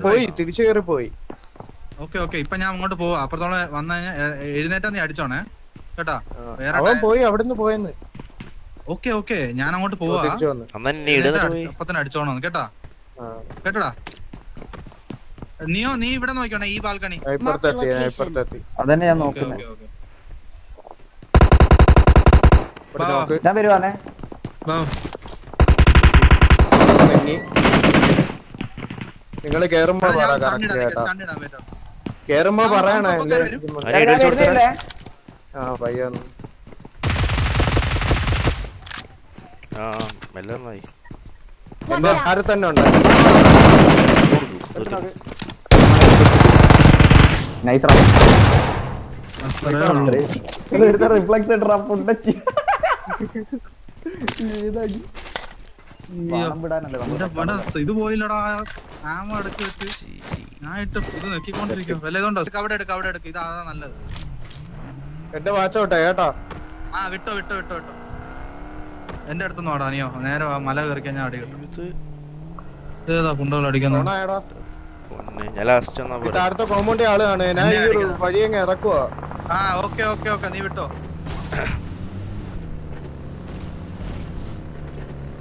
പോയി തിരിച്ചു കയറി പോയി. ഓക്കെ ഓക്കെ, ഇപ്പൊ ഞാൻ അങ്ങോട്ട് പോവാ. അപ്പുറത്തോളം വന്നു കഴിഞ്ഞാൽ എഴുന്നേറ്റാ നീ അടിച്ചോണേ കേട്ടാ. അവൻ പോയി അവിടുന്ന് പോയെന്ന്. ഓക്കെ ഓക്കെ, ഞാൻ അങ്ങോട്ട് പോവാ. അപ്പൊ തന്നെ അടിച്ചോണം കേട്ടാ. കേട്ടോടാ. നീ ഇവിടെ നോക്കണേ, ഈ ബാൽക്കണി. അതന്നെ ഞാൻ നോക്കുന്നത്. ഞാൻ വരുവാന്നേ. നിങ്ങള് കേറുമ്പോ കേറുമ്പോ പറയണേ. പയ്യൊന്ന് എന്റെ ആര് തന്നെ ഉണ്ട്. റിഫ്ലക്സ് ഇത് പോയില്ലടാ. ആമ അടക്കി വെച്ച് ഞാനിട്ട് ഇത് നോക്കിക്കൊണ്ടിരിക്കും. വല്ല ഇതുണ്ടോ? അവിടെ എടുക്ക, അവിടെ എടുക്ക. ഇതാ നല്ലത്. എന്റെ വാച്ചോട്ടെ കേട്ടോ. വിട്ടോ വിട്ടോ വിട്ടോ വിട്ടോ. എന്റെ അടുത്ത് നോടാ. നീയോ നേരെ മല കയറി കഴിഞ്ഞാൽ അടി കിട്ടും. ഏതാ കുണ്ടകൾ അടിക്കുന്ന അടുത്ത കോമ്പൗണ്ടിൽ ആള് കാണുക. ഞാൻ ഈ ഒരു വഴി അങ്ങ് ഇറക്കുവാ. ഓക്കെ ഓക്കെ ഓക്കെ, നീ വിട്ടോ.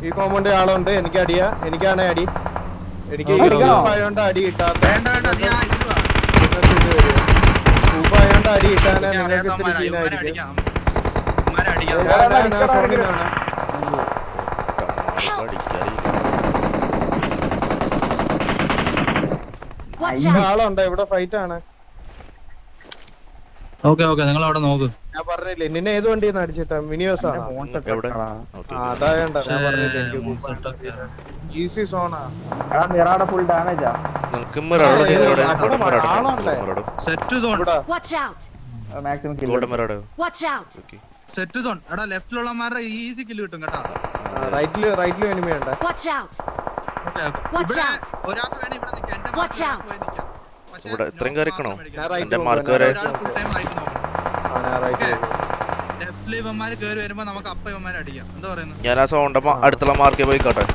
ഈ കോമ്പൗണ്ടിൽ ആളുണ്ട്. എനിക്ക് അടിയാ. എനിക്കാണേ അടി. എനിക്ക് ൂപ്പായോണ്ട് അടി കിട്ടാത്ത. ൂപ്പായോണ്ട് അടി കിട്ടാനേ നിങ്ങൾക്ക് ഇത്തിരി സീനായിരിക്കും. ആളുണ്ടോ ഇവിടെ? ഫൈറ്റ് ആണ്. ഓക്കെ ഓക്കെ, നിങ്ങൾ അവിടെ നോക്ക്. ഞാൻ പറഞ്ഞില്ലേ നിന്നെ ഏത് വണ്ടിന്ന് അടിച്ചിട്ടാ? മിനിയോസ് ആണ്. അതായോണ്ടാ ഞാൻ പറഞ്ഞില്ലേ എനിക്ക് ഈസി സോണാ. ഫുൾ ഡാമേജാ. Set zone. Set zone. എടാ ലെഫ്റ്റിലുള്ളമാരുടെ ഈസി കില്ല് കിട്ടും കേട്ടോ. റൈറ്റില് എനിമി ഉണ്ട്. ഒരാൾക്ക് വേണേ ഇവിടെ നിൽക്കാം. ഇവിടെ ഇത്രയും കയറിക്കണോ? എന്റെ മാർക്ക് വരെ ഇവന്മാര് കേറി വരുമ്പോ നമുക്ക് അപ്പ ഇവന്മാരെ അടിക്കാം. എന്താ പറയുന്നത്? ഞാൻ ആ സൗണ്ട് അടുത്തുള്ള മാർക്കേ പോയി കാട്ടെ.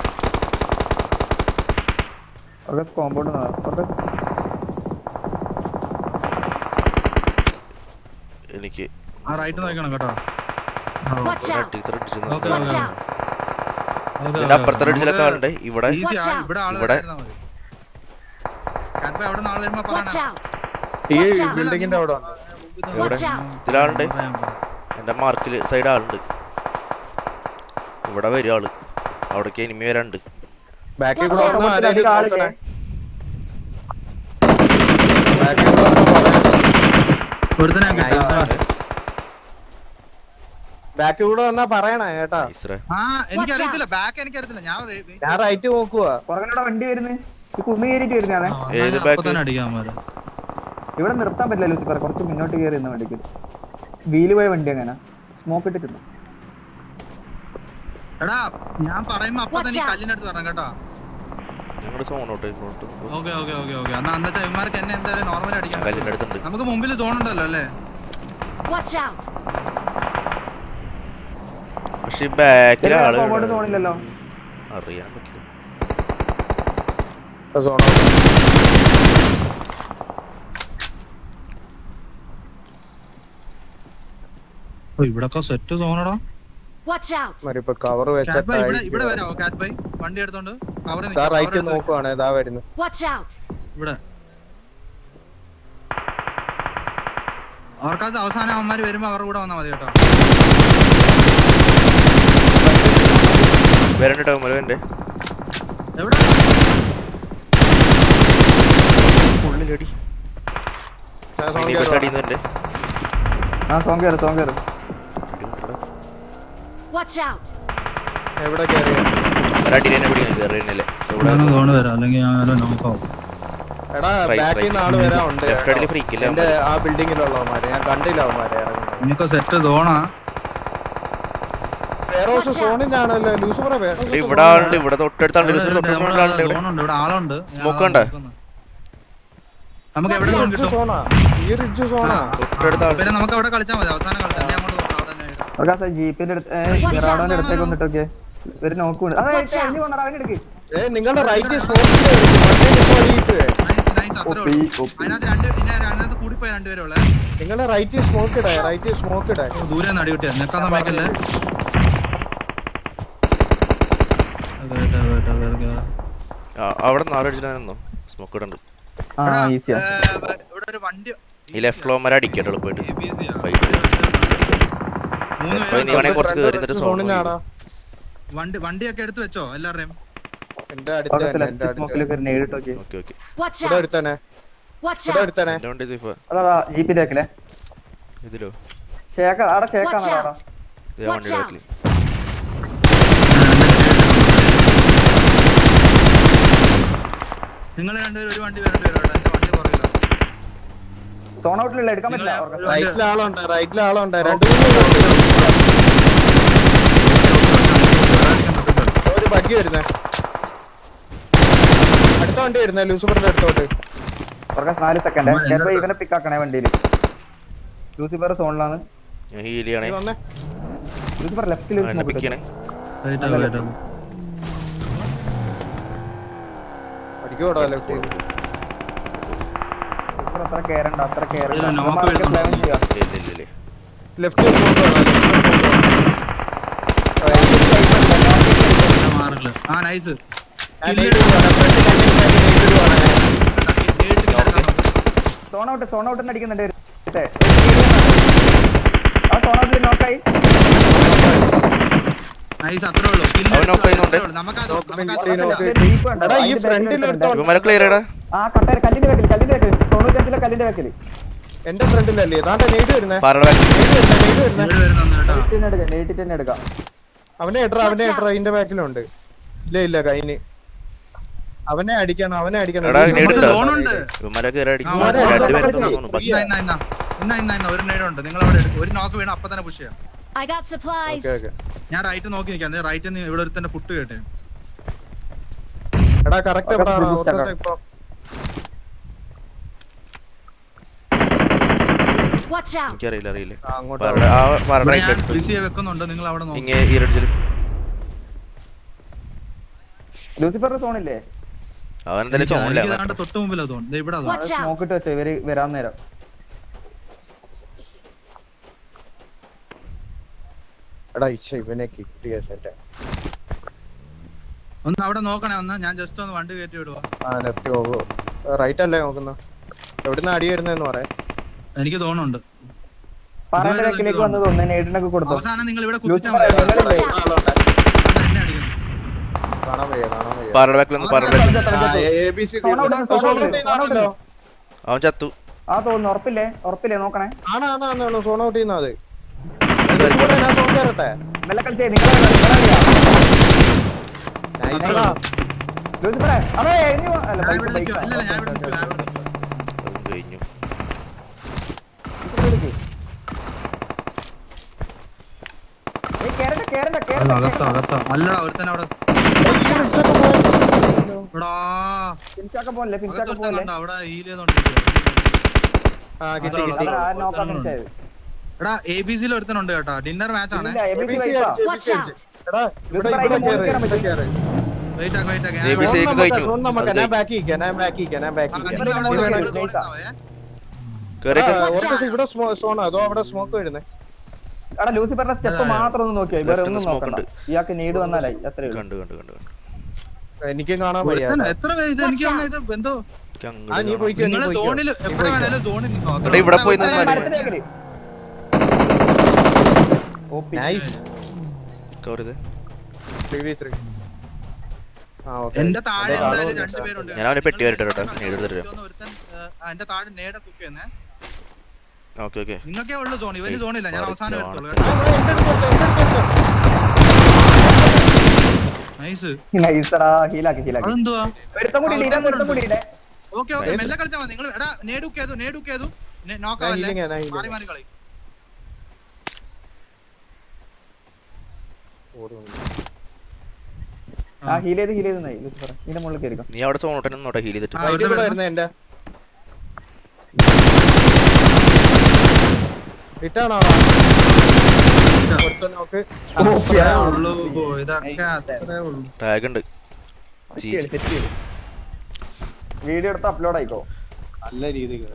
എനിക്ക് റൈറ്റ് നോക്കണം കേട്ടോ. ഇതിന്റെ അപ്പുറത്തെ റെഡിലൊക്കെ ആളുണ്ട്. ഇവിടെ ഈ ബിൽഡിങ്ങിന്റെ അവിടെ ഇതിലാളുണ്ട്. എന്റെ മാർക്കില് സൈഡ് ആളുണ്ട്. ഇവിടെ വരും ആള്. അവിടേക്ക് എനിമി വരാണ്ട്. ബാക്ക് കൂടെ വന്നാ പറയണേ കേട്ടാ. എനിക്കറിയത്തില്ല, ബാക്ക് എനിക്കറിയത്തില്ല. ഞാൻ റൈറ്റ് നോക്കുവാ. പുറകിലൂടെ വണ്ടി വരുന്നേ. കുന്ന് കയറിട്ട് വരുന്നേ. ഇവിടെ നിർത്താൻ പറ്റില്ല ലൂസിഫർ. കുറച്ച് മുന്നോട്ട് കയറി നിന്ന വണ്ടിക്ക്. വീല് പോയ വണ്ടി അങ്ങനെ സ്മോക്ക് ഇട്ടിട്ടുണ്ട്. എടാ ഞാൻ പറയുമ്പോ അപ്പൊ തന്നെ കല്ലിനടുത്ത് വരണം കേട്ടോ. ഇവന്മാർക്ക് എന്നെ എന്തായാലും നോർമലി അടിക്കാം. നമുക്ക് മുമ്പിൽ സോൺ ഉണ്ടല്ലോ അല്ലേ? പക്ഷെ ബാക്കിൽ ആള് സോണില്ലല്ലോ. അറിയാൻ പറ്റില്ല. ഇവിടൊക്കെ സെറ്റ് സോണടാ. കവർ ഇവിടെ വരാമോ കാറ്റ് ബൈ? വണ്ടി എടുത്തോണ്ട് റൈറ്റ് നോക്കുവാണ്. ഇതാ വരുന്നു. ഇവിടെ അവർക്കകത്ത് അവസാനം അവന്മാര് വരുമ്പോ അവരുടെ കൂടെ വന്നാ മതി കേട്ടോ. എവിടെ ഇവിടെ തൊട്ടടുത്താണ്. സ്മോക്ക് ഉണ്ട്. നമുക്ക് എവിടെ നമുക്ക് അവിടെ കളിച്ചാൽ മതി. അവസാനം കളിച്ചാൽ ജീപ്പിന്റെ അടുത്തേക്ക് വന്നിട്ടൊക്കെ ഒരു നോക്കുണ്ട് അതെ കഴിഞ്ഞു പോണ അവനെടുക്ക് നിങ്ങളുടെ റൈറ്റ് നൈസ് അത്രേ ഉള്ളൂ അതിനകത്ത് കൂടിപ്പോയ രണ്ടുപേരും ഉള്ളേ നിങ്ങളുടെ റൈറ്റ് സ്മോക്ക് ഇടേ ദൂരെ നടി കിട്ടിയ നിക്കാൻ സമയക്കല്ലേ അവിടെ 4 അടിച്ചിട്ടായിരുന്നോ സ്മോക്ക് ഇടണ്ട് ആ ഈസിയാ ഇവിടെ ഒരു വണ്ടി ഈ ലെഫ്റ്റ് ഫ്ലോമര അടിക്കട്ടെ എളുപ്പമായിട്ട് നീ വേണേ കുറച്ച് കയറി എന്നിട്ട് സോൺ വണ്ടിയൊക്കെ എടുത്ത് വെച്ചോ എല്ലാവരുടെയും എന്റെ അടുത്ത് സ്മോക്കിലൊക്കെ ഒരു നേരിട്ട് നോക്കി ഓക്കെ ഓക്കെ Watch ഇവിടെ out! അടുത്തന്നെ Watch ഇവിടെ out! അടുത്തന്നെ എൻ്റെ വണ്ടി സേഫാ അതാ ജീപ്പിന്റെ ബാക്കിലെ ഇതിലോ ഷേക്ക അവിടെ Watch ഷേക്കാണ് അവിടെ out! ഇതേ Watch വണ്ടി out! ബാക്കിൽ നിങ്ങൾ രണ്ടുപേരും ഒരു വണ്ടി വേറെ വരും എന്റെ വണ്ടി പുറകില്ല സോൺ ഔട്ടിലുള്ള എടുക്കാൻ പറ്റില്ല അവർക്ക്. റൈറ്റിലെ ആളുണ്ട് 2-3 ഒരു ബഗ്ഗി വരുന്നേ അടുത്ത വണ്ടി വരുന്നേ ലൂസിഫറിന്റെ അടുത്തോട്ട് അവർക്ക് 4 സെക്കൻഡ് ചിലപ്പോ ഇവനെ പിക്കാക്കണേ വണ്ടിയില് ലൂസിഫർ സോണിലാണ് ഞാൻ ഹീൽ ചെയ്യണേ വന്നേ ലൂസിഫർ ലെഫ്റ്റിൽ എന്നെ പിക്കണേ അടിക്കോടാ ലെഫ്റ്റ് അത്ര കേറണ്ട അത്ര കേറണ്ട ഇല്ല, knock അവന്മാർക്ക് വരുന്നുണ്ട്. plan ചെയ്യാം. ഇല്ലേ ലെഫ്റ്റ് മാറില്ല ആ നൈസ് സോൺ ഔട്ട് അടിക്കുന്നുണ്ട് ആ സോൺ ഔട്ടിൽ നോക്കായി നൈസ് അത്രേ ഉള്ളൂ അവൻ knock ചെയ്യുന്നുണ്ട്. എടാ ഈ ഫ്രണ്ടിലെടുത്തോ ഇവന്മാരെ ക്ലിയർ ചെയ്യടാ ആ കട്ടേര് കല്ലിന്റെ ബാക്കിൽ 95 കല്ലിന്റെ ബാക്കിൽ എന്റെ ഫ്രണ്ടിലല്ലേ താണ്ട നെയ്ഡ് വരുന്നേ പാറയുടെ ബാക്കിൽ നെയ്ഡ് വരുന്നേ നേരിട്ട് തന്നെ എടുക്കാം അവനെ ഇട്ര ഇതിന്റെ ബാക്കിലുണ്ട് ഇല്ല കൈന് അവനെ അടിക്കണം എടാ നേടിട്ടോ ലോണുണ്ട് ഇവന്മാരെ കയറി അടിക്കും അവന്മാരെ രണ്ടുപേരും അവന്മാരെ ഇന്ന ഒരു നേരം ഉണ്ട് നിങ്ങൾ അവിടെ എടുക്കും ഒരു നോക്ക് വീണ അപ്പൊ തന്നെ പുഷ് ചെയ്യാം I got supplies! ഞാൻ റൈറ്റ് നോക്കി നിൽക്കാം റൈറ്റ് ഇവിടെ ഒരു തന്നെ പുട്ട് കേട്ടെ എടാ കറക്റ്റ് Watch out! എനിക്കറിയില്ല അങ്ങോട്ട് പാറയുടെ റൈറ്റ് സൈഡ് ബിസിയെ വെക്കുന്നുണ്ട് നിങ്ങൾ അവിടെ നോക്കി ഇങ്ങനെ ഈ റെഡ്ജിൽ ലൂസിഫറിന്റെ സോണില്ലേ അവൻ എന്തായാലും സോണില്ല എനിക്ക് തൊട്ട് മുമ്പിൽ അതുകൊണ്ട് ഇവിടെ അതോ Watch out! നോക്കിട്ട് വെച്ചോ ഇവര് വരാൻ നേരം എടാ ഇവനെ കിട്ടിയ സെറ്റ് ഒന്ന് അവിടെ നോക്കണേ ഒന്ന് ഞാൻ ജസ്റ്റ് ഒന്ന് വണ്ടി കയറ്റി വിടുവാ ആ ലെഫ്റ്റ് പോകും റൈറ്റ് അല്ലേ നോക്കുന്ന എവിടുന്ന് അടി വരുന്നതെന്ന് പറയാം എനിക്ക് തോന്നുന്നുണ്ട് പാറയുടെ ബാക്കിലേക്ക് വന്നത് ഒന്ന് നേരിട്ടൊക്കെ കൊടുത്തു അവസാനം നിങ്ങൾ ഇവിടെ ലൂസിഫർ കുത്തിച്ചാൽ നിങ്ങളില്ലേ? എന്നെ അടിക്കുന്നു കാണാൻ വയ്യ പാറയുടെ ബാക്കിൽ പാറയുടെ ബാക്കിൽ അവൻ ചത്തു ആ തോന്നുന്നു ഉറപ്പില്ലേ നോക്കണേ ആണോ സോൺ ഔട്ട് ചെയ്യുന്ന അത് ഞാൻ സോൺ കയറട്ടെ മെല്ലെ കളിച്ചേ നിങ്ങളെ ലൂസിഫറെ അതെ എഴുതി അല്ല ഞാൻ ഇവിടെ ബൈക്ക് നിൽക്കുവാ. ഇല്ലല്ല, ഞാൻ ഇവിടെ നിൽക്കുവാ, ഞാൻ ഇവിടെ നിൽക്കുവാ. അതും കഴിഞ്ഞു അല്ല, അകത്താ, അകത്താ. അല്ലടാ ഒരുത്തൻ അവിടെ എടാ, ഫിനിഷാക്കാൻ പോലെ അകത്തൊരുത്തൻ കണ്ടോ? അവിടെ heal ചെയ്തോണ്ടിരിക്കുവാ. ആ കിട്ടി എടാ ABC-ൽ ഒരുത്തനുണ്ട് കേട്ടോ ഡിന്നർ മാച്ച് ആണ് Watch out! എടാ ഇവിടെ കേറ് വെയിറ്റ് ആക്ക് വെയിറ്റ് ആക്ക് JBC ഒക്കെ കഴിഞ്ഞു. സോൺ നമുക്ക് ഞാൻ ബാക്കി ഞാൻ ബാക്കി കയറിയൊക്കെ ഇവിടെ സോൺ അതോ അവിടെ സ്മോക്ക് വരുന്നേ എടാ ലൂസിഫറിന്റെ സ്റ്റെപ്പ് മാത്രം ഒന്ന് നോക്കിയോ വേറെ Left ഒന്നും smoke നോക്കണ്ട ഇയാൾക്ക് നീട് വന്നാലായി അത്രേ ഉള്ളൂ കണ്ടു എനിക്കും കാണാൻ വയ്യ എത്ര ഇത് എനിക്ക് തോന്നുന്നു ഇത് എന്തോ ആ നീ പോയിക്കോ നീ നിങ്ങള് പോയിക്കോ സോണിൽ എവിടെ വേണേലും സോണിൽ നിന്നോ എടാ, ഇവിടെ പോയി നിന്നാ മതി. മരത്തിന്റെ ബാക്കില്. നൈസ് കവർ ചെയ്ത് 3v3 ആ ഓക്കേ എന്റെ താഴെ എന്തായാലും രണ്ടുപേരുണ്ട് ഞാൻ അവനെ പെട്ടി വരട്ടെ കേട്ടോ എടുത്തിട്ട് ഒരുത്തൻ എന്റെ താഴെ നേട കുക്ക് ചെയ്യുന്നേ ഓക്കെ നിങ്ങൾക്കേ ഉള്ളു സോൺ ഇവര് സോണില്ല ഞാൻ അവസാനം എടുത്തോളൂ നൈസ് നൈസറാ ഹീലാക്കി അതെന്തുവാ ഒരുത്തം കൂടി ഇടേ ഒരുത്തം കൂടി ഇടേ ഓക്കെ ഓക്കെ മെല്ലെ കളിച്ചാ മതി നിങ്ങൾ എടാ നേടുക്കേതു നോക്കാവല്ലേ ഞാൻ healing. മാറി മാറി കളി ആ ഹീൽ ചെയ്ത് നൈ ലൂസിഫർ ഇതിന്റെ മുകളിൽ കയറിക്കോ നീ അവിടെ സോൺ ഒട്ടനെ നോട്ടെ ഹീൽ ചെയ്തിട്ട് ആ, ഇവിടെ വരുന്നേ എന്റെ റിട്ടേൺ ആണോ നോക്ക് അത്രേ ഉള്ളൂ ഇതൊക്കെ അത്രേ ഉള്ളൂ. ടാഗ് ഉണ്ട് വീഡിയോ എടുത്ത് അപ്ലോഡ് ആയിക്കോ. നല്ല രീതിക്ക്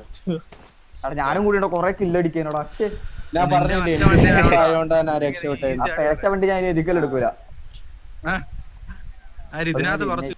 അവിടെ ഞാനും കൂടി ഉണ്ടോ കൊറേ കില്ലടിക്കാനോടാ. പക്ഷേ ഞാൻ പറഞ്ഞില്ലേ ആയതുകൊണ്ട് തന്നെ രക്ഷപ്പെട്ടത്. പേച്ച വണ്ടി ഞാൻ ഒരിക്കലും എടുക്കൂല. ഇതിനകത്ത് കുറച്ച്